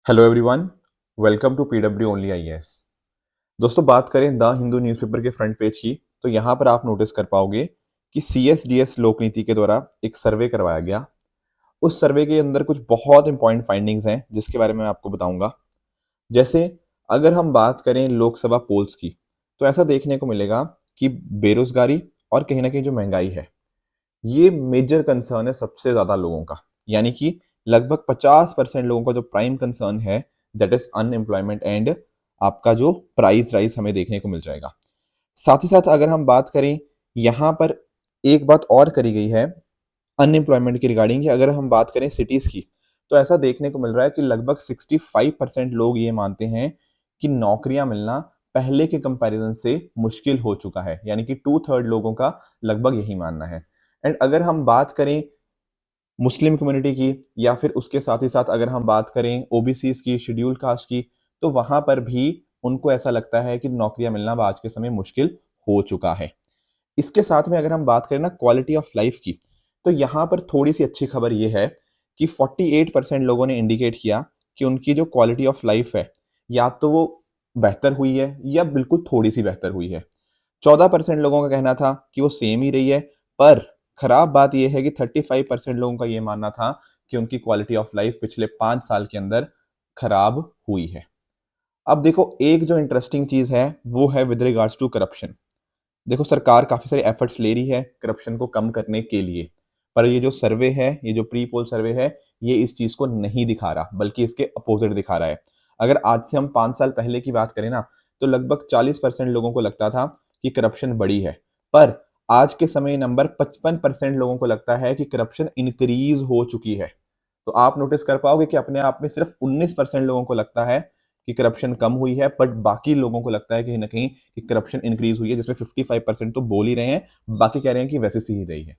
Hello everyone, welcome to PW only IAS. दोस्तों, बात करें द हिंदू न्यूज़पेपर के फ्रंट पेज की, तो यहाँ पर आप नोटिस कर पाओगे कि सीएसडीएस लोक नीति के द्वारा एक सर्वे करवाया गया। उस सर्वे के अंदर कुछ बहुत इंपॉर्टेंट फाइंडिंग्स हैं जिसके बारे में मैं आपको बताऊंगा। जैसे अगर हम बात करें लोकसभा पोल्स की, तो ऐसा देखने को मिलेगा कि बेरोजगारी और कहीं ना कहीं जो महंगाई है, ये मेजर कंसर्न है सबसे ज्यादा लोगों का। यानी कि लगभग 50% लोगों का जो प्राइम कंसर्न है, दैट इज अनएम्प्लॉयमेंट एंड आपका जो प्राइस राइज हमें देखने को मिल जाएगा। साथ ही साथ अगर हम बात करें, यहाँ पर एक बात और करी गई है अनएम्प्लॉयमेंट की रिगार्डिंग। अगर हम बात करें सिटीज की, तो ऐसा देखने को मिल रहा है कि लगभग 65% लोग ये मानते हैं कि नौकरियां मिलना पहले के कंपैरिजन से मुश्किल हो चुका है। यानी कि 2/3 लोगों का लगभग यही मानना है। एंड अगर हम बात करें मुस्लिम कम्युनिटी की, या फिर उसके साथ ही साथ अगर हम बात करें ओबीसीज की, शेड्यूल कास्ट की, तो वहां पर भी उनको ऐसा लगता है कि नौकरियां मिलना अब आज के समय मुश्किल हो चुका है। इसके साथ में अगर हम बात करें ना क्वालिटी ऑफ लाइफ की, तो यहाँ पर थोड़ी सी अच्छी खबर ये है कि 48% लोगों ने इंडिकेट किया कि उनकी जो क्वालिटी ऑफ लाइफ है, या तो वो बेहतर हुई है या बिल्कुल थोड़ी सी बेहतर हुई है। 14% लोगों का कहना था कि वो सेम ही रही है। पर खराब बात यह है कि 35% लोगों का ये मानना था कि उनकी क्वालिटी ऑफ लाइफ पिछले 5 साल के अंदर खराब हुई है। अब देखो, एक जो इंटरेस्टिंग चीज है वो है विद रिगार्ड्स टू करप्शन। देखो, सरकार काफी सारे एफर्ट्स ले रही है करप्शन को कम करने के लिए, पर ये जो सर्वे है, ये जो प्री पोल सर्वे है, ये इस चीज को नहीं दिखा रहा, बल्कि इसके अपोजिट दिखा रहा है। अगर आज से हम 5 साल पहले की बात करें ना, तो लगभग 40% लोगों को लगता था कि करप्शन बढ़ी है। पर आज के समय नंबर 55% लोगों को लगता है कि करप्शन इंक्रीज हो चुकी है। तो आप नोटिस कर पाओगे कि अपने आप में सिर्फ 19% लोगों को लगता है कि करप्शन कम हुई है, बट बाकी लोगों को लगता है कहीं ना कहीं कि करप्शन इंक्रीज हुई है, जिसमें 55% तो बोल ही रहे हैं, बाकी कह रहे हैं कि वैसे सी ही रही है।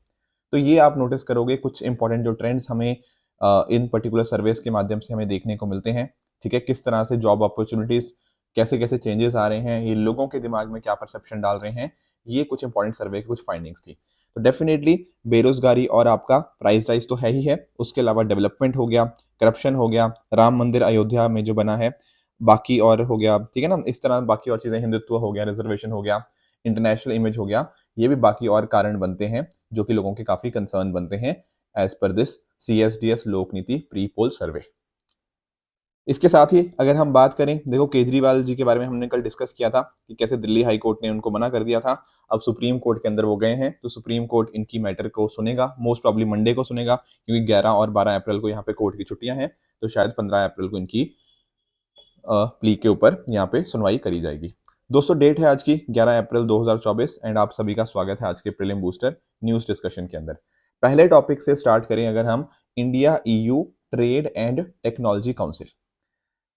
तो ये आप नोटिस करोगे, कुछ इंपॉर्टेंट जो ट्रेंड्स हमें इन पर्टिकुलर सर्वेस के माध्यम से हमें देखने को मिलते हैं। ठीक है, किस तरह से जॉब अपॉर्चुनिटीज, कैसे कैसे चेंजेस आ रहे हैं, ये लोगों के दिमाग में क्या परसेप्शन डाल रहे हैं, ये कुछ इंपॉर्टेंट सर्वे की कुछ फाइंडिंग्स थी। तो डेफिनेटली बेरोजगारी और आपका प्राइस राइज तो है ही है, उसके अलावा डेवलपमेंट हो गया, करप्शन हो गया, राम मंदिर अयोध्या में जो बना है, बाकी और हो गया, ठीक है ना, इस तरह बाकी और चीजें, हिंदुत्व हो गया, रिजर्वेशन हो गया, इंटरनेशनल इमेज हो गया, ये भी बाकी और कारण बनते हैं जो कि लोगों के काफी कंसर्न बनते हैं एज पर दिस सीएसडीएस लोक नीति प्री पोल सर्वे। इसके साथ ही अगर हम बात करें, देखो केजरीवाल जी के बारे में हमने कल डिस्कस किया था कि कैसे दिल्ली हाई कोर्ट ने उनको मना कर दिया था। अब सुप्रीम कोर्ट के अंदर वो गए हैं, तो सुप्रीम कोर्ट इनकी मैटर को सुनेगा, मोस्ट प्रॉब्ली मंडे को सुनेगा, क्योंकि 11 और 12 अप्रैल को यहाँ पे कोर्ट की छुट्टियां हैं। तो शायद 15 अप्रैल को इनकी प्ली के ऊपर यहाँ पे सुनवाई करी जाएगी। दोस्तों, डेट है आज की 11 अप्रैल 2024 एंड आप सभी का स्वागत है आज के प्रीलिम बूस्टर न्यूज डिस्कशन के अंदर। पहले टॉपिक से स्टार्ट करें अगर हम, India EU trade and technology council.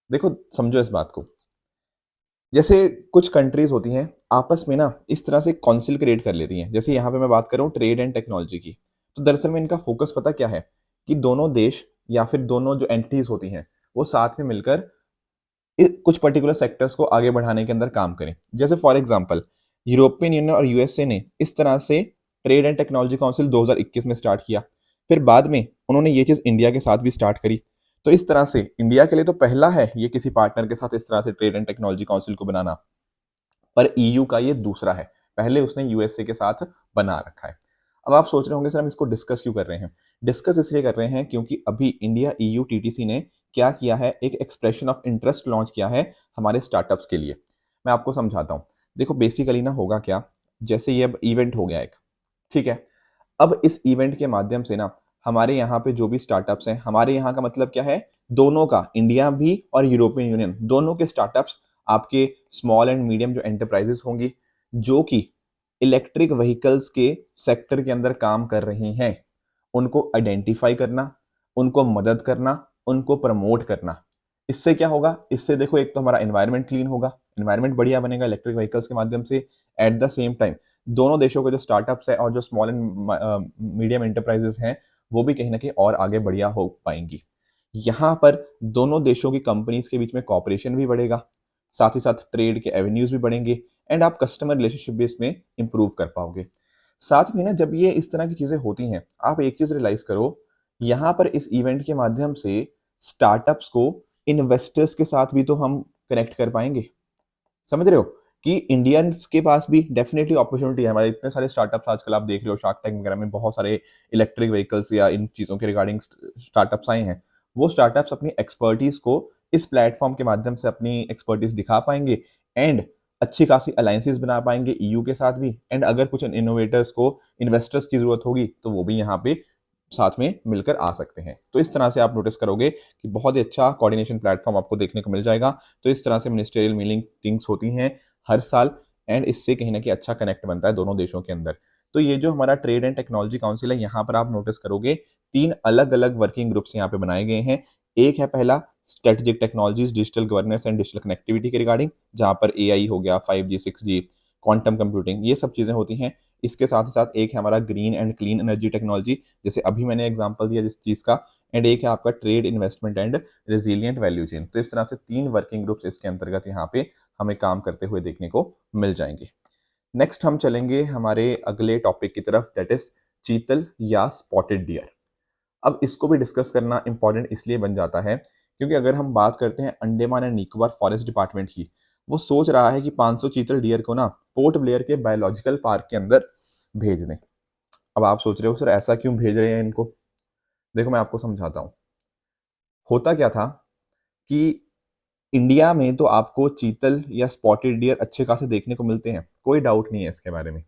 देखो, समझो इस बात को, जैसे कुछ कंट्रीज होती हैं आपस में ना इस तरह से काउंसिल क्रिएट कर लेती हैं। जैसे यहाँ पे मैं बात करूँ ट्रेड एंड टेक्नोलॉजी की, तो दरअसल में इनका फोकस पता क्या है कि दोनों देश या फिर दोनों जो एंटिटीज होती हैं वो साथ में मिलकर कुछ पर्टिकुलर सेक्टर्स को आगे बढ़ाने के अंदर काम करें। जैसे फॉर एग्जांपल, यूरोपियन यूनियन और यूएसए ने इस तरह से ट्रेड एंड टेक्नोलॉजी काउंसिल 2021 में स्टार्ट किया। फिर बाद में उन्होंने ये चीज इंडिया के साथ भी स्टार्ट करी। तो इस तरह से इंडिया के लिए तो पहला है ये किसी पार्टनर के साथ इस तरह से ट्रेड एंड टेक्नोलॉजी काउंसिल को बनाना, पर ईयू का ये दूसरा है। पहले उसने यूएसए के साथ बना रखा है। अब आप सोच रहे होंगे सर हम इसको डिस्कस क्यों कर रहे हैं। डिस्कस इसलिए कर रहे हैं क्योंकि अभी इंडिया ईयू टीटीसी ने क्या किया है, एक एक्सप्रेशन ऑफ इंटरेस्ट लॉन्च किया है हमारे स्टार्टअप्स के लिए। मैं आपको समझाता हूँ। देखो बेसिकली ना होगा क्या, जैसे ये अब इवेंट हो गया एक, ठीक है। अब इस इवेंट के माध्यम से ना हमारे यहाँ पे जो भी स्टार्टअप्स हैं, हमारे यहाँ का मतलब क्या है, दोनों का, इंडिया भी और यूरोपियन यूनियन दोनों के स्टार्टअप्स, आपके स्मॉल एंड मीडियम जो एंटरप्राइजेस होंगी जो कि इलेक्ट्रिक व्हीकल्स के सेक्टर के अंदर काम कर रही हैं, उनको आइडेंटिफाई करना, उनको मदद करना, उनको प्रमोट करना। इससे क्या होगा, इससे देखो एक तो हमारा एनवायरनमेंट क्लीन होगा, एनवायरनमेंट बढ़िया बनेगा इलेक्ट्रिक व्हीकल्स के माध्यम से। एट द सेम टाइम दोनों देशों के जो स्टार्टअप्स है और जो स्मॉल एंड मीडियम एंटरप्राइजेस हैं वो भी कहीं ना कहीं और आगे बढ़िया हो पाएंगी। यहाँ पर दोनों देशों की कंपनीज के बीच में कॉपरेशन भी बढ़ेगा, साथ ही साथ ट्रेड के एवेन्यूज भी बढ़ेंगे, एंड आप कस्टमर रिलेशनशिप भी इसमें इंप्रूव कर पाओगे। साथ में ना जब ये इस तरह की चीजें होती हैं, आप एक चीज रियलाइज करो, यहाँ पर इस इवेंट के माध्यम से स्टार्टअप्स को इन्वेस्टर्स के साथ भी तो हम कनेक्ट कर पाएंगे। समझ रहे हो कि इंडियंस के पास भी डेफिनेटली अपॉर्चुनिटी है। हमारे इतने सारे स्टार्टअप्स आजकल आप देख रहे हो, शार्क टैंक वगैरह में बहुत सारे इलेक्ट्रिक व्हीकल्स या इन चीज़ों के रिगार्डिंग स्टार्टअप्स आए हैं। वो स्टार्टअप्स अपनी एक्सपर्टीज को इस प्लेटफॉर्म के माध्यम से अपनी एक्सपर्टीज दिखा पाएंगे एंड अच्छी खासी अलायंसेस बना पाएंगे ईयू के साथ भी। एंड अगर कुछ इनोवेटर्स को इन्वेस्टर्स की जरूरत होगी तो वो भी यहाँ पे साथ में मिलकर आ सकते हैं। तो इस तरह से आप नोटिस करोगे कि बहुत ही अच्छा कोऑर्डिनेशन प्लेटफॉर्म आपको देखने को मिल जाएगा। तो इस तरह से मिनिस्ट्रियल मीटिंग्स होती हैं हर साल एंड इससे कहीं ना कहीं अच्छा कनेक्ट बनता है दोनों देशों के अंदर। तो ये जो हमारा ट्रेड एंड टेक्नोलॉजी काउंसिल है, यहाँ पर आप नोटिस करोगे 3 अलग अलग वर्किंग ग्रुप्स यहाँ पे बनाए गए हैं। एक है पहला strategic technologies, digital governance and digital connectivity के रिगार्डिंग, जहाँ पर एआई हो गया, 5G 6G, क्वांटम कंप्यूटिंग, ये सब चीज़ें होती हैं। इसके साथ ही साथ एक है हमारा green and clean energy technology, जैसे अभी मैंने एग्जांपल दिया जिस चीज़ का। एंड एक है आपका trade, investment and resilient value chain. तो इस तरह से 3 वर्किंग ग्रुप्स इसके अंतर्गत यहाँ पे हमें काम करते हुए देखने को मिल जाएंगे। नेक्स्ट हम चलेंगे हमारे अगले टॉपिक की तरफ, दैट इज चीतल या स्पॉटेड डियर। अब इसको भी डिस्कस करना इंपॉर्टेंट इसलिए बन जाता है क्योंकि अगर हम बात करते हैं Andaman and Nicobar forest department की, वो सोच रहा है कि 500 चीतल डियर को ना पोर्ट ब्लेयर के बायोलॉजिकल पार्क के अंदर भेज दें। अब आप सोच रहे हो सर ऐसा क्यों भेज रहे हैं इनको? देखो मैं आपको समझाता हूँ। होता क्या था कि इंडिया में तो आपको चीतल या स्पॉटेड डियर अच्छे खासे देखने को मिलते हैं, कोई डाउट नहीं है इसके बारे में।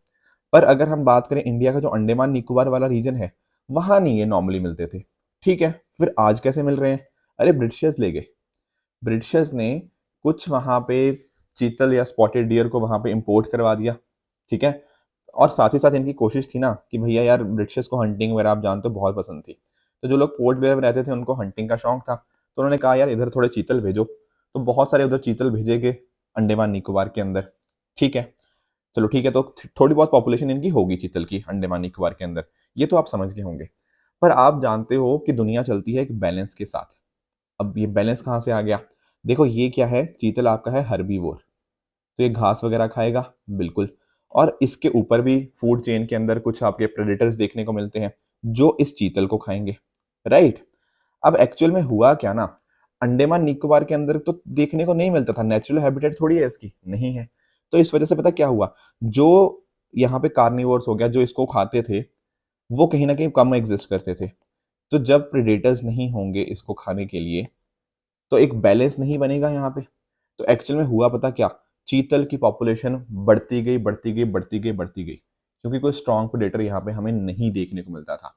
पर अगर हम बात करें इंडिया का जो अंडमान निकोबार वाला रीजन है, वहां नहीं ये नॉर्मली मिलते थे। ठीक है, फिर आज कैसे मिल रहे हैं? अरे ब्रिटिशर्स ले गए। ब्रिटिशर्स ने कुछ वहां पे चीतल या स्पॉटेड डियर को वहां पे इंपोर्ट करवा दिया। ठीक है, और साथ ही साथ इनकी कोशिश थी ना कि भैया यार ब्रिटिशर्स को हंटिंग वगैरह आप जानते हो बहुत पसंद थी, तो जो लोग पोर्ट ब्लेयर में रहते थे उनको हंटिंग का शौक था, तो उन्होंने कहा यार इधर थोड़े चीतल भेजो। तो बहुत सारे उधर चीतल भेजे गए अंडमान निकोबार के अंदर। ठीक है, चलो ठीक है, तो थोड़ी बहुत पॉपुलेशन इनकी होगी चीतल की अंडमान निकोबार के अंदर, ये तो आप समझ गए होंगे। पर आप जानते हो कि दुनिया चलती है एक बैलेंस के साथ। अब ये बैलेंस कहाँ से आ गया? देखो ये क्या है, चीतल आपका है हर्बीवोर, तो ये घास वगैरह खाएगा बिल्कुल। और इसके ऊपर भी फूड चेन के अंदर कुछ आपके प्रेडेटर्स देखने को मिलते हैं जो इस चीतल को खाएंगे, राइट। अब एक्चुअल में हुआ क्या ना, अंडमान निकोबार के अंदर तो देखने को नहीं मिलता था, नेचुरल हैबिटेट थोड़ी है इसकी, नहीं है। तो इस वजह से पता क्या हुआ, जो यहाँ पे कार्निवोर्स हो गया जो इसको खाते थे, वो कहीं ना कहीं कम एग्जिस्ट करते थे। तो जब प्रेडेटर्स नहीं होंगे इसको खाने के लिए तो एक बैलेंस नहीं बनेगा यहाँ पे। तो एक्चुअल में हुआ पता क्या, चीतल की पॉपुलेशन बढ़ती गई बढ़ती गई बढ़ती गई बढ़ती गई, क्योंकि कोई स्ट्रॉन्ग प्रेडेटर यहाँ पे हमें नहीं देखने को मिलता था।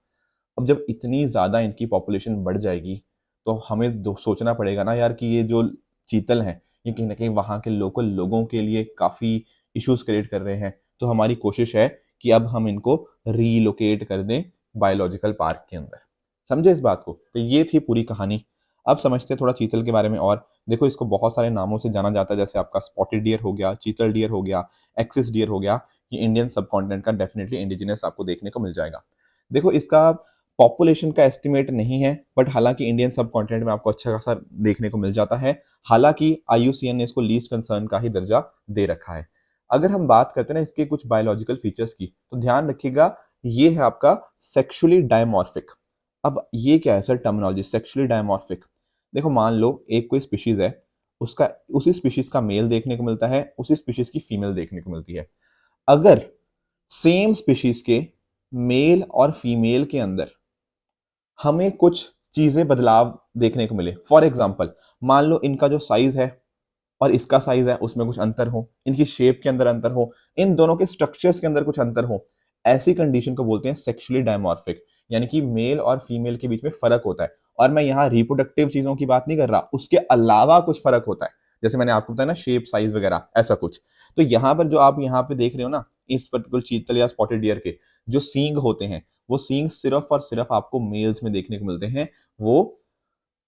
अब जब इतनी ज़्यादा इनकी पॉपुलेशन बढ़ जाएगी तो हमें सोचना पड़ेगा ना यार कि ये जो चीतल हैं ये कहीं ना कहीं वहाँ के लोकल लोगों के लिए काफ़ी इश्यूज क्रिएट कर रहे हैं। तो हमारी कोशिश है कि अब हम इनको रीलोकेट कर दें बायोलॉजिकल पार्क के अंदर। समझे इस बात को? तो ये थी पूरी कहानी। अब समझते हैं थोड़ा चीतल के बारे में और। देखो इसको बहुत सारे नामों से जाना जाता है, जैसे आपका स्पॉटेड डियर हो गया, चीतल डियर हो गया, एक्सिस डियर हो गया। ये इंडियन सब कॉन्टिनेंट का डेफिनेटली इंडिजिनस आपको देखने को मिल जाएगा। देखो इसका पॉपुलेशन का एस्टिमेट नहीं है, बट हालांकि इंडियन सब कॉन्टिनेंट में आपको अच्छा खासा देखने को मिल जाता है। हालांकि आईयूसीएन ने इसको लीस्ट कंसर्न का ही दर्जा दे रखा है। अगर हम बात करते हैं ना इसके कुछ बायोलॉजिकल फीचर्स की, तो ध्यान रखिएगा ये है आपका सेक्सुअली डायमॉर्फिक। अब ये क्या है सर टर्मिनोलॉजी, सेक्सुअली डायमॉर्फिक? देखो मान लो एक कोई स्पीशीज है, उसका उसी स्पीशीज का मेल देखने को मिलता है, उसी स्पीशीज की फीमेल देखने को मिलती है। अगर सेम स्पीशीज के मेल और फीमेल के अंदर हमें कुछ चीजें बदलाव देखने को मिले, फॉर एग्जाम्पल मान लो इनका जो साइज है और इसका साइज है उसमें कुछ अंतर हो, इनकी शेप के अंदर अंतर हो, इन दोनों के स्ट्रक्चर्स के अंदर कुछ अंतर हो, ऐसी कंडीशन को बोलते हैं सेक्सुअली डायमॉर्फिक। यानी कि मेल और फीमेल के बीच में फर्क होता है। और मैं यहाँ रिप्रोडक्टिव चीजों की बात नहीं कर रहा, उसके अलावा कुछ फर्क होता है, जैसे मैंने आपको बताया ना शेप साइज वगैरह ऐसा कुछ। तो यहाँ पर जो आप यहाँ पे देख रहे हो ना, इस पर्टिकुलर चीतल या स्पॉटेड डियर के जो सींग होते हैं, वो सींग सिर्फ और सिर्फ आपको मेल्स में देखने को मिलते हैं, वो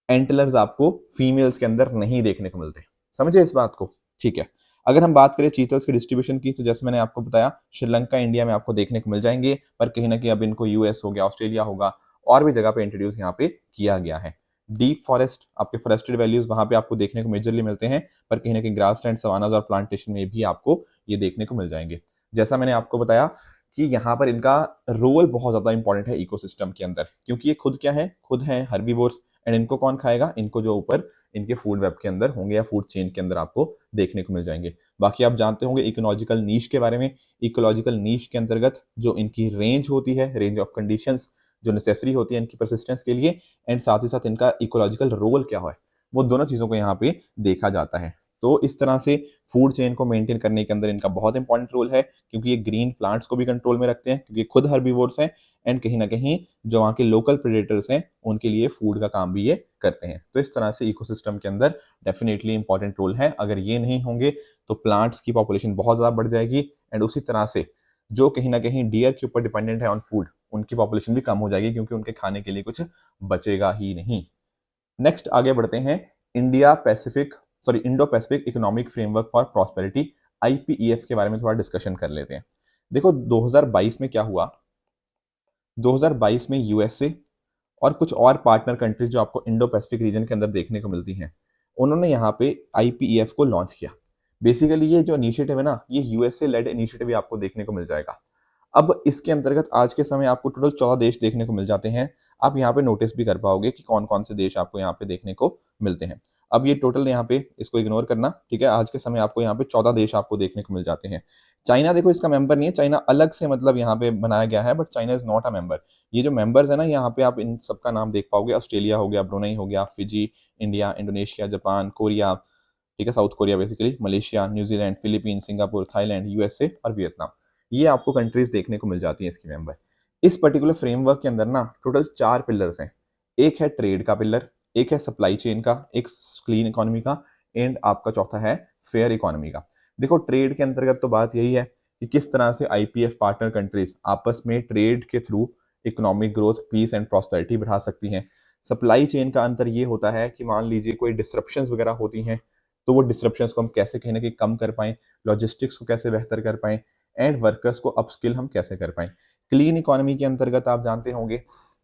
एंटलर्स आपको फीमेल्स के अंदर नहीं देखने को मिलते। समझे इस बात को? ठीक है। अगर हम बात करें चीतल्स के डिस्ट्रीब्यूशन की, तो जैसे मैंने आपको बताया श्रीलंका इंडिया में आपको देखने को मिल जाएंगे, पर कहीं ना कहीं अब इनको यूएस हो गया, ऑस्ट्रेलिया होगा, और भी जगह पे इंट्रोड्यूस यहाँ पे किया गया है। डीप फॉरेस्ट आपके फॉरेस्टेड वैल्यूज वहां पे आपको देखने को मेजरली मिलते हैं, पर कहीं ना कहीं ग्रासलैंड, सवानाज और प्लांटेशन में भी आपको ये देखने को मिल जाएंगे। जैसा मैंने आपको बताया कि यहाँ पर इनका रोल बहुत ज़्यादा इंपॉर्टेंट है इकोसिस्टम के अंदर, क्योंकि ये खुद क्या है, खुद है हर्बीवोर्स। एंड इनको कौन खाएगा, इनको जो ऊपर इनके फूड वेब के अंदर होंगे या फूड चेन के अंदर आपको देखने को मिल जाएंगे। बाकी आप जानते होंगे इकोलॉजिकल नीश के बारे में। इकोलॉजिकल नीश के अंतर्गत जो इनकी रेंज होती है, रेंज ऑफ कंडीशंस जो नेसेसरी होती है इनकी परसिस्टेंस के लिए, एंड साथ ही साथ इनका इकोलॉजिकल रोल क्या है, वो दोनों चीज़ों को यहाँ पे देखा जाता है। तो इस तरह से फूड चेन को मेंटेन करने के अंदर इनका बहुत इंपॉर्टेंट रोल है, क्योंकि ये ग्रीन प्लांट्स को भी कंट्रोल में रखते हैं, क्योंकि खुद हर्बीवोर्स हैं। एंड कहीं ना कहीं जो वहाँ के लोकल प्रेडेटर्स हैं उनके लिए फूड का काम भी ये करते हैं। तो इस तरह से इकोसिस्टम के अंदर डेफिनेटली इंपॉर्टेंट रोल है। अगर ये नहीं होंगे तो प्लांट्स की पॉपुलेशन बहुत ज़्यादा बढ़ जाएगी, एंड उसी तरह से जो कहीं ना कहीं डियर के ऊपर डिपेंडेंट है ऑन फूड, उनकी पॉपुलेशन भी कम हो जाएगी, क्योंकि उनके खाने के लिए कुछ बचेगा ही नहीं। नेक्स्ट आगे बढ़ते हैं, Indo Pacific economic framework for prosperity, IPEF के बारे में थोड़ा डिस्कशन कर लेते हैं। देखो 2022 में क्या हुआ, 2022 में यूएसए और कुछ और पार्टनर कंट्रीज जो आपको इंडो पैसिफिक रीजन के अंदर देखने को मिलती हैं, उन्होंने यहाँ पे आईपीईएफ को लॉन्च किया। बेसिकली ये जो इनिशिएटिव है ना, ये यूएसए लेड इनिशिएटिव ही आपको देखने को मिल जाएगा। अब इसके अंतर्गत आज के समय आपको टोटल 14 देश देखने को मिल जाते हैं। आप यहाँ पे नोटिस भी कर पाओगे कि कौन कौन से देश आपको यहाँ पे देखने को मिलते हैं। अब ये टोटल यहाँ पे इसको इग्नोर करना, ठीक है। आज के समय आपको यहाँ पे 14 देश आपको देखने को मिल जाते हैं। चाइना देखो इसका मेंबर नहीं है, चाइना अलग से मतलब यहाँ पे बनाया गया है, but China is not a member. ये जो मेंबर्स है ना, यहाँ पे आप इन सबका नाम देख पाओगे, ऑस्ट्रेलिया हो गया, ब्रुनेई हो गया, Fiji, India, Indonesia, Japan, Korea, ठीक है, south Korea basically, Malaysia, New Zealand, Philippine, Singapore, Thailand, USA और वियतनाम। ये आपको कंट्रीज देखने को मिल जाती हैं इसकी मेंबर। इस पर्टिकुलर फ्रेमवर्क के अंदर ना टोटल 4 पिलर्स हैं। एक है ट्रेड का पिलर, एक है सप्लाई चेन का, एक क्लीन इकोनॉमी का, एंड आपका चौथा है फेयर इकोनॉमी का। देखो ट्रेड के अंतर्गत तो बात यही है कि किस तरह से आईपीएफ पार्टनर कंट्रीज आपस में ट्रेड के through economic growth, peace and prosperity बढ़ा सकती हैं। सप्लाई चेन का अंतर ये होता है कि मान लीजिए कोई डिस्ट्रप्शंस वगैरह होती हैं, तो वो डिस्ट्रप्शंस को हम कैसे कहीं ना कहीं कम कर पाएं, लॉजिस्टिक्स को कैसे बेहतर कर पाएं, एंड वर्कर्स को अपस्किल हम कैसे कर पाएं। क्लीन इकोनॉमी के अंतर्गत आप जानते होंगे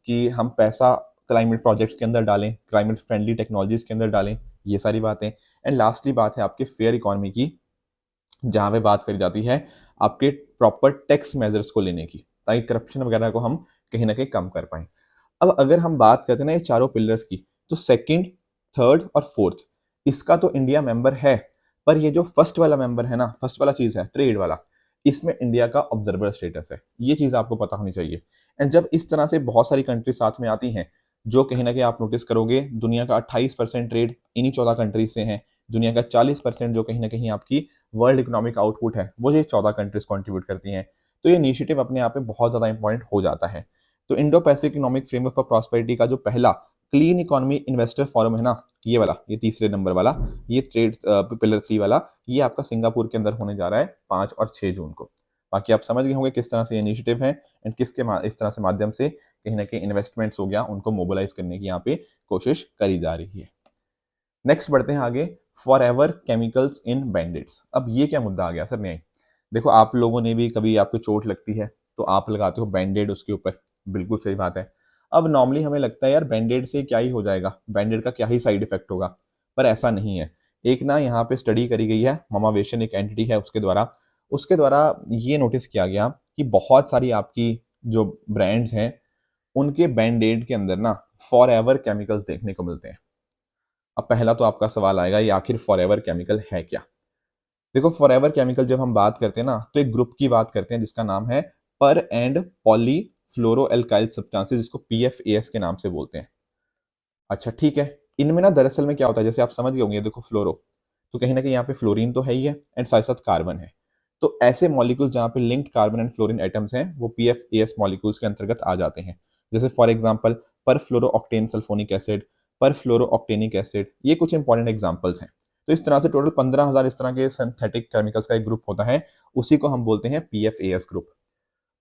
कि हम पैसा क्लाइमेट प्रोजेक्ट्स के अंदर डालें, क्लाइमेट फ्रेंडली टेक्नोलॉजीज के अंदर डालें, ये सारी बातें। एंड लास्टली बात है आपके फेयर इकोनॉमी की, जहाँ पे बात करी जाती है आपके प्रॉपर टैक्स मेजर्स को लेने की, ताकि करप्शन वगैरह को हम कहीं ना कहीं कम कर पाएं। अब अगर हम बात करते हैं ना ये चारों पिलर्स की, तो सेकंड, थर्ड और फोर्थ, इसका तो इंडिया मेंबर है, पर ये जो फर्स्ट वाला मेंबर है ना, फर्स्ट वाला चीज है ट्रेड वाला, इसमें इंडिया का ऑब्जर्वर स्टेटस है। ये चीज आपको पता होनी चाहिए। एंड जब इस तरह से बहुत सारी कंट्री साथ में आती हैं, जो कहीं ना कहीं आप नोटिस करोगे दुनिया का 28% ट्रेड इन्हीं 14 कंट्रीज से है, दुनिया का 40% जो कहीं ना कहीं आपकी वर्ल्ड इकोनॉमिक आउटपुट है वो ये 14 कंट्रीज कंट्रीब्यूट करती हैं। तो ये इनिशिएटिव अपने आप में बहुत ज़्यादा इंपॉर्टेंट हो जाता है। तो Indo Pacific economic framework for prosperity का जो पहला क्लीन इकोनॉमी इन्वेस्टर फोरम है ना, ये वाला, ये तीसरे नंबर वाला, ये ट्रेड पिलर 3 वाला, ये आपका सिंगापुर के अंदर होने जा रहा है 5 और 6 जून को। बाकी आप समझ गए होंगे किस तरह से इनिशिएटिव है, एंड इस तरह से माध्यम से कहीं ना कहीं इन्वेस्टमेंट्स हो गया उनको मोबिलाइज करने की यहाँ पे कोशिश करी जा रही है। नेक्स्ट बढ़ते हैं आगे, फॉर एवर केमिकल्स इन बैंडेड्स। अब ये क्या मुद्दा आ गया सर न्याय। देखो आप लोगों ने भी कभी आपको चोट लगती है तो आप लगाते हो बैंडेड उसके ऊपर, बिल्कुल सही बात है। अब नॉर्मली हमें लगता है यार बैंडेड से क्या ही हो जाएगा, बैंडेड का क्या ही साइड इफेक्ट होगा, पर ऐसा नहीं है। एक ना यहाँ पे स्टडी करी गई है, मामावेशन एक एंटिटी है उसके द्वारा ये नोटिस किया गया कि बहुत सारी आपकी जो ब्रांड्स हैं उनके बैंडेड के अंदर ना फॉर एवर केमिकल्स देखने को मिलते हैं। अब पहला तो आपका सवाल आएगा ये आखिर फॉरएवर केमिकल है क्या। देखो फॉरएवर केमिकल जब हम बात करते हैं ना, तो एक ग्रुप की बात करते हैं जिसका नाम है पर एंड पॉली फ्लोरोएल्काइल सब्सटेंसेस, जिसको पीएफएएस के नाम से बोलते हैं। अच्छा ठीक है, इनमें ना दरअसल में क्या होता है, जैसे आप समझ गए होंगे, देखो फ्लोरो तो कहीं ना कहीं यहाँ पे फ्लोरीन तो है ही है, एंड साथ साथ कार्बन है। तो ऐसे मॉलिक्यूल्स जहाँ पे linked carbon and fluorine atoms हैं वो पीएफएएस मॉलिक्यूल्स के अंतर्गत आ जाते हैं। जैसे फॉर एग्जांपल पर फ्लोरो ऑक्टेन सल्फोनिक एसिड, पर फ्लोरो ऑक्टेनिक एसिड, ये कुछ इंपॉर्टेंट एग्जांपल्स हैं। तो इस तरह से टोटल 15,000 इस तरह के सिंथेटिक केमिकल्स का एक ग्रुप होता है, उसी को हम बोलते हैं पीएफएएस ग्रुप।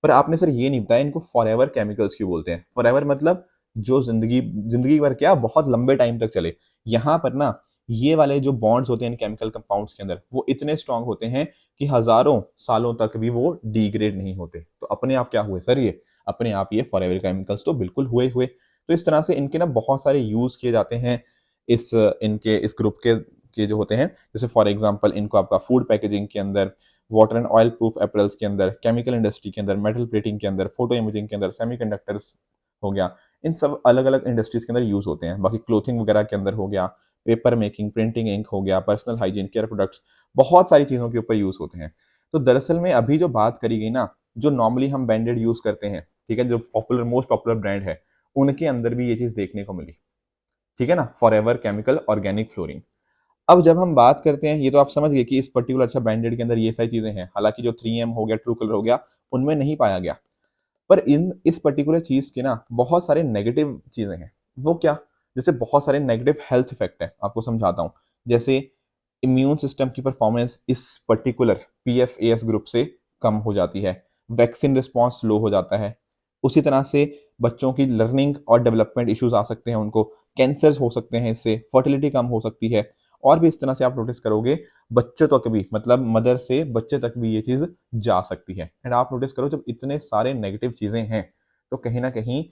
पर आपने सर ये नहीं बताया इनको फॉरएवर केमिकल्स क्यों बोलते हैं। फॉरएवर मतलब जो जिंदगी भर क्या, बहुत लंबे टाइम तक चले। यहाँ पर ना ये वाले जो बॉन्ड्स होते हैं इन केमिकल कंपाउंड्स के अंदर वो इतने स्ट्रांग होते हैं कि हजारों सालों तक भी वो डिग्रेड नहीं होते। तो अपने आप क्या हुए सर, ये अपने आप ये फॉरएवर केमिकल्स तो बिल्कुल हुए हुए। तो इस तरह से इनके ना बहुत सारे यूज किए जाते हैं इस ग्रुप के के जो होते हैं, जैसे फॉर एग्जांपल इनको आपका फूड पैकेजिंग के अंदर, वाटर एंड ऑयल प्रूफ एपरल्स के अंदर, केमिकल इंडस्ट्री के अंदर, मेटल प्लेटिंग के अंदर, फोटो इमेजिंग के अंदर, सेमीकंडक्टर्स हो गया, इन सब अलग अलग इंडस्ट्रीज के अंदर यूज होते हैं। बाकी क्लोथिंग वगैरह के अंदर हो गया, पेपर मेकिंग, प्रिंटिंग इंक हो गया, पर्सनल हाइजीन केयर प्रोडक्ट्स, बहुत सारी चीज़ों के ऊपर यूज होते हैं। तो दरअसल में अभी जो बात करी गई ना, जो नॉर्मली हम बैंडेड यूज करते हैं, ठीक है, जो पॉपुलर मोस्ट पॉपुलर ब्रांड है, उनके अंदर भी ये चीज देखने को मिली, ठीक है ना, फॉरएवर केमिकल ऑर्गेनिक फ्लोरिन। अब जब हम बात करते हैं, ये तो आप समझ गए कि इस पर्टिकुलर अच्छा बैंडेड के अंदर ये सारी चीजें हैं, हालांकि जो 3M हो गया, ट्रू कलर हो गया, उनमें नहीं पाया गया। पर इन इस पर्टिकुलर चीज के ना बहुत सारे नेगेटिव चीजें हैं। वो क्या? जैसे बहुत सारे नेगेटिव हेल्थ इफेक्ट है, आपको समझाता हूँ। जैसे इम्यून सिस्टम की परफॉर्मेंस इस पर्टिकुलर PFAS ग्रुप से कम हो जाती है, वैक्सीन रिस्पॉन्स लो हो जाता है, उसी तरह से बच्चों की लर्निंग और डेवलपमेंट इश्यूज आ सकते हैं, उनको कैंसर्स हो सकते हैं, इससे फर्टिलिटी कम हो सकती है, और भी इस तरह से आप नोटिस करोगे बच्चे तक भी, मतलब मदर से बच्चे तक भी ये चीज जा सकती है। एंड आप नोटिस करो जब इतने सारे नेगेटिव चीजें हैं, तो कहीं ना कहीं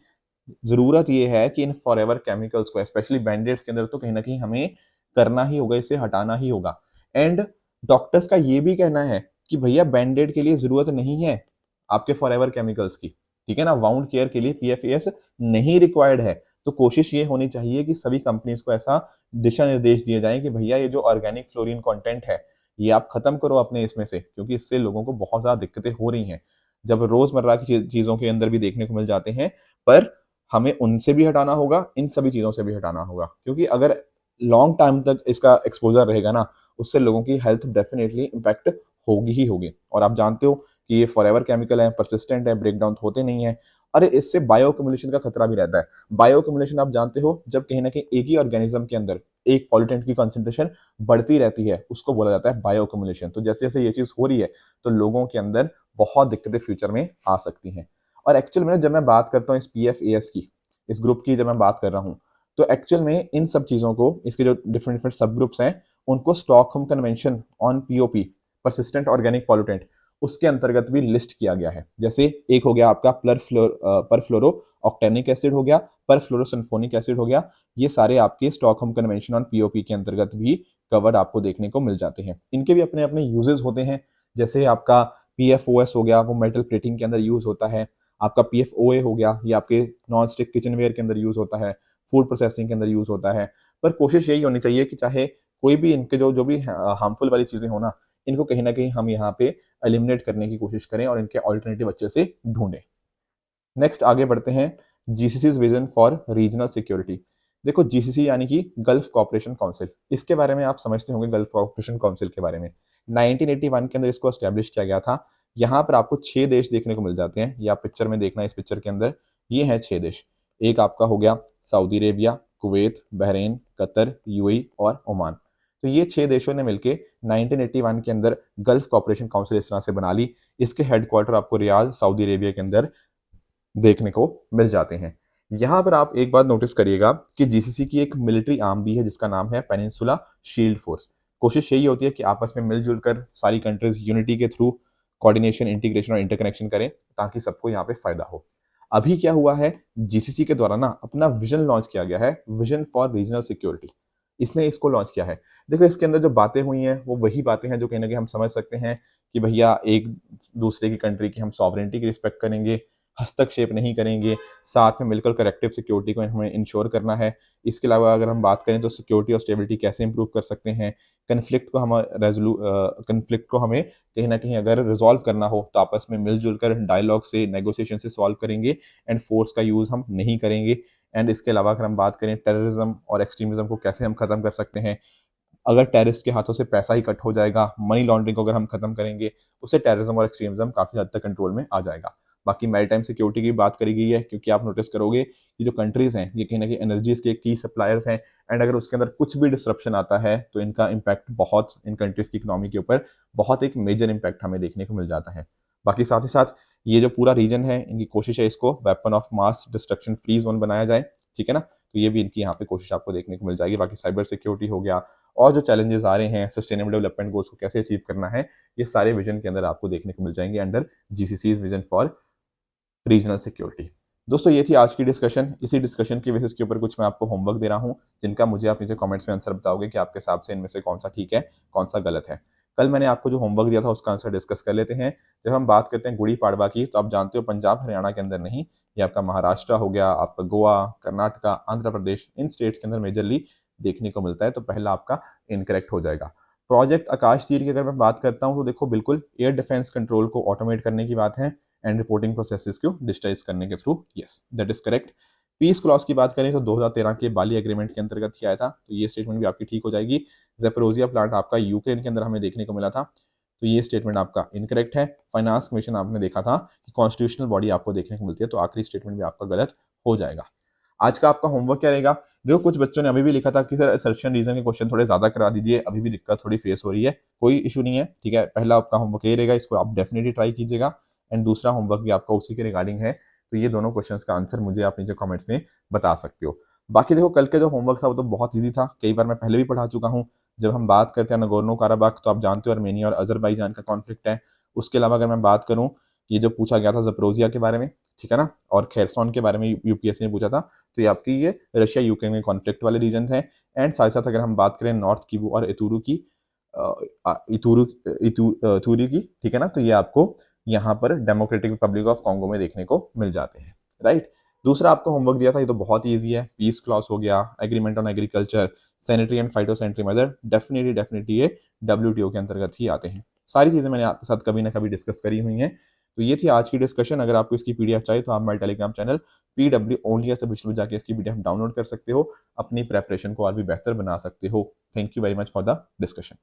जरूरत ये है कि इन फॉरएवर केमिकल्स को, स्पेशली बैंडेड्स के अंदर, तो कहीं ना कहीं हमें करना ही होगा, इसे हटाना ही होगा। एंड डॉक्टर्स का ये भी कहना है कि भैया बैंडेड के लिए जरूरत नहीं है आपके फॉरएवर केमिकल्स की, ठीक है ना, वाउंड केयर के लिए PFAS नहीं रिक्वायर्ड है। तो कोशिश ये होनी चाहिए कि सभी कंपनीज को ऐसा दिशा निर्देश दिए जाएं कि भैया ये जो ऑर्गेनिक फ्लोरीन कंटेंट है, ये आप खत्म करो अपने इसमें से, क्योंकि इससे लोगों को बहुत ज्यादा दिक्कतें हो रही हैं, जब रोजमर्रा की चीजों के अंदर भी देखने को मिल जाते हैं। पर हमें उनसे भी हटाना होगा, इन सभी चीजों से भी हटाना होगा, क्योंकि अगर लॉन्ग टाइम तक इसका एक्सपोजर रहेगा ना, उससे लोगों की हेल्थ डेफिनेटली इम्पैक्ट होगी ही होगी। और आप जानते हो कि ये फॉरएवर केमिकल है, परसिस्टेंट है, ब्रेक डाउन होते नहीं है। अरे इससे बायो एक्युमुलेशन का खतरा भी रहता है। बायो एक्युमुलेशन आप जानते हो, जब कहीं ना कहीं एक ही ऑर्गेनिज्म के अंदर एक पॉल्यूटेंट की कंसेंट्रेशन बढ़ती रहती है, उसको बोला जाता है बायो एक्युमुलेशन। तो जैसे जैसे ये चीज हो रही है, तो लोगों के अंदर बहुत दिक्कतें फ्यूचर में आ सकती हैं। और एक्चुअल में जब मैं बात करता हूँ इस PFAS की, इस ग्रुप की जब मैं बात कर रहा हूँ, तो एक्चुअल में इन सब चीज़ों को, इसके जो डिफरेंट डिफरेंट सब ग्रुप्स हैं, उनको Stockholm convention on POP, persistent organic pollutant, उसके अंतर्गत भी लिस्ट किया गया है। जैसे एक हो गया आपका परफ्लोरो ऑक्टेनिक एसिड हो गया, परफ्लोरोसल्फोनिक एसिड हो गया, ये सारे आपके स्टॉकहोम कन्वेंशन ऑन POP के अंतर्गत भी कवर्ड आपको देखने को मिल जाते हैं। इनके भी अपने अपने यूजेस होते हैं। जैसे आपका PFOS हो गया, वो मेटल प्लेटिंग के अंदर यूज होता है। आपका PFOA हो गया, ये आपके नॉन स्टिक किचनवेयर के अंदर यूज होता है, फूड प्रोसेसिंग के अंदर यूज होता है। पर कोशिश यही होनी चाहिए कि चाहे कोई भी इनके जो जो भी हार्मफुल वाली चीजें हो ना, इनको कहीं ना कहीं हम यहाँ पे एलिमिनेट करने की कोशिश करें और इनके ऑल्टरनेटिव अच्छे से ढूंढें। नेक्स्ट आगे बढ़ते हैं, GCC's vision for regional security. देखो GCC यानी कि गल्फ कॉपरेशन काउंसिल, इसके बारे में आप समझते होंगे, गल्फ कॉपरेशन काउंसिल के बारे में। 1981 के अंदर इसको एस्टेब्लिश किया गया था। यहाँ पर आपको 6 देश देखने को मिल जाते हैं, ये आप पिक्चर में देखना, इस पिक्चर के अंदर ये हैं 6 देश। एक आपका हो गया Saudi Arabia, Kuwait, Bahrain, Qatar, UAE और ओमान। तो ये 6 देशों ने मिलकर 1981 के अंदर गल्फ कॉपरेशन काउंसिल इस तरह से बना ली। इसके हेडक्वार्टर आपको रियाद, सऊदी अरेबिया के अंदर देखने को मिल जाते हैं। यहाँ पर आप एक बात नोटिस करिएगा कि GCC की एक मिलिट्री आर्म भी है, जिसका नाम है पेनिनसुला शील्ड फोर्स। कोशिश यही होती है कि आपस में मिलजुल कर सारी कंट्रीज यूनिटी के थ्रू कोऑर्डिनेशन, इंटीग्रेशन और इंटरकनेक्शन करें, ताकि सबको यहाँ पे फायदा हो। अभी क्या हुआ है, GCC के द्वारा ना अपना विजन लॉन्च किया गया है, विजन फॉर रीजनल सिक्योरिटी। इसने इसको लॉन्च किया है। देखो इसके अंदर जो बातें हुई हैं, वो वही बातें हैं जो कहीं ना कहीं हम समझ सकते हैं कि भैया एक दूसरे की कंट्री की हम सॉवरेनिटी की रिस्पेक्ट करेंगे, हस्तक्षेप नहीं करेंगे, साथ में मिलकर कलेक्टिव सिक्योरिटी को हमें इंश्योर करना है। इसके अलावा अगर हम बात करें तो सिक्योरिटी और स्टेबिलिटी कैसे इंप्रूव कर सकते हैं, कन्फ्लिक्ट को हमें कहीं ना कहीं अगर रिजॉल्व करना हो तो आपस में मिलजुल कर डायलॉग से, नेगोशिएशन से सॉल्व करेंगे, एंड फोर्स का यूज़ हम नहीं करेंगे। एंड इसके अलावा अगर हम बात करें टेररिज्म और एक्सट्रीमिज्म को कैसे हम खत्म कर सकते हैं, अगर टेररिस्ट के हाथों से पैसा ही कट हो जाएगा, मनी लॉन्ड्रिंग को अगर हम खत्म करेंगे, उससे टेररिज्म और एक्सट्रीमिज्म काफी हद तक कंट्रोल में आ जाएगा। बाकी मैरीटाइम सिक्योरिटी की बात करी गई है, क्योंकि आप नोटिस करोगे कि जो कंट्रीज हैं, ये कहीं ना कहीं एनर्जीज के की सप्लायर्स हैं, एंड अगर उसके अंदर कुछ भी डिसरप्शन आता है तो इनका इम्पैक्ट बहुत इन कंट्रीज की इकोनॉमी के ऊपर बहुत एक मेजर इम्पैक्ट हमें देखने को मिल जाता है। बाकी साथ ही साथ ये जो पूरा रीजन है, इनकी कोशिश है इसको weapon of mass destruction free zone बनाया जाए, ठीक है ना। तो ये भी इनकी यहाँ पे कोशिश आपको देखने को मिल जाएगी। बाकी साइबर सिक्योरिटी हो गया, और जो चैलेंजेस आ रहे हैं, सस्टेनेबल डेवलपमेंट गोल्स को कैसे अचीव करना है, ये सारे विजन के अंदर आपको देखने को मिल जाएंगे under GCC's vision for regional security. दोस्तों ये थी आज की डिस्कशन। इसी डिस्कशन की बेसिस के ऊपर कुछ मैं आपको होमवर्क दे रहा हूँ, जिनका मुझे आप नीचे कमेंट्स में आंसर बताओगे कि आपके हिसाब से इनमें से कौन सा ठीक है, कौन सा गलत है। कल मैंने आपको जो होमवर्क दिया था उसका आंसर डिस्कस कर लेते हैं। जब हम बात करते हैं गुड़ी पाड़वा की, तो आप जानते हो पंजाब हरियाणा के अंदर नहीं, ये आपका महाराष्ट्र हो गया, आपका गोवा, कर्नाटका, आंध्र प्रदेश, इन स्टेट्स के अंदर मेजरली देखने को मिलता है। तो पहला आपका इनकरेक्ट हो जाएगा। प्रोजेक्ट आकाश तीर की अगर मैं बात करता हूँ तो देखो बिल्कुल एयर डिफेंस कंट्रोल को ऑटोमेट करने की बात है एंड रिपोर्टिंग प्रोसेसेस को डिजिटाइज करने के through, yes that is correct. Peace clause की बात करें तो 2013 के बाली एग्रीमेंट के अंतर्गत ही आया था, तो ये स्टेटमेंट भी आपकी ठीक हो जाएगी। जेपरोजिया प्लांट आपका यूक्रेन के अंदर हमें देखने को मिला था, तो ये स्टेटमेंट आपका इनकरेक्ट है। फाइनेंस कमीशन आपने देखा था कि कॉन्स्टिट्यूशनल बॉडी आपको देखने को मिलती है, तो आखिरी स्टेटमेंट भी आपका गलत हो जाएगा। आज का आपका होमवर्क क्या रहेगा? देखो कुछ बच्चों ने अभी भी लिखा था कि सर असर्शन रीजन के क्वेश्चन थोड़े ज्यादा करा दीजिए, अभी भी दिक्कत थोड़ी फेस हो रही है। कोई इशू नहीं है, ठीक है। पहला आपका होमवर्क ये रहेगा, इसको आप डेफिनेटली ट्राई कीजिएगा, एंड दूसरा होमवर्क भी आपका उसी के रिगार्डिंग है। तो ये दोनों क्वेश्चंस का आंसर मुझे आप नीचे कमेंट्स में बता सकते हो। बाकी देखो कल के जो होमवर्क था वो तो बहुत ईजी था, कई बार मैं पहले भी पढ़ा चुका हूँ। जब हम बात करते हैं नगोर्नो काराबाख, तो आप जानते हो अर्मेनिया और अजरबैजान का कॉन्फ्लिक्ट है। उसके अलावा अगर मैं बात करूँ, ये जो पूछा गया था जपरोजिया के बारे में, ठीक है ना, और खेरसोन के बारे में यूपीएससी ने पूछा था, तो ये आपकी ये रशिया यूक्रेन के कॉन्फ्लिक्ट वाले रीजन है। एंड साथ साथ अगर हम बात करें नॉर्थ किवू और इतुरु की, इतुरी की, ठीक है ना, तो ये आपको यहाँ पर डेमोक्रेटिक रिपब्लिक ऑफ कॉन्गो में देखने को मिल जाते हैं, राइट। दूसरा आपको होमवर्क दिया था, ये तो बहुत ही ईजी है, पीस क्लॉज हो गया, agreement on agriculture, sanitary and phytosanitary measure, definitely ये डब्ल्यूटीओ के अंतर्गत ही आते हैं। सारी चीजें मैंने आपके साथ कभी ना कभी डिस्कस करी हुई हैं। तो ये थी आज की डिस्कशन। अगर आपको इसकी पीडीएफ चाहिए तो आप हमारे Telegram channel PW only say जाके इसकी पीडीएफ डाउनलोड कर सकते हो, अपनी प्रेपरेशन को और भी बेहतर बना सकते हो। Thank you very much for the discussion.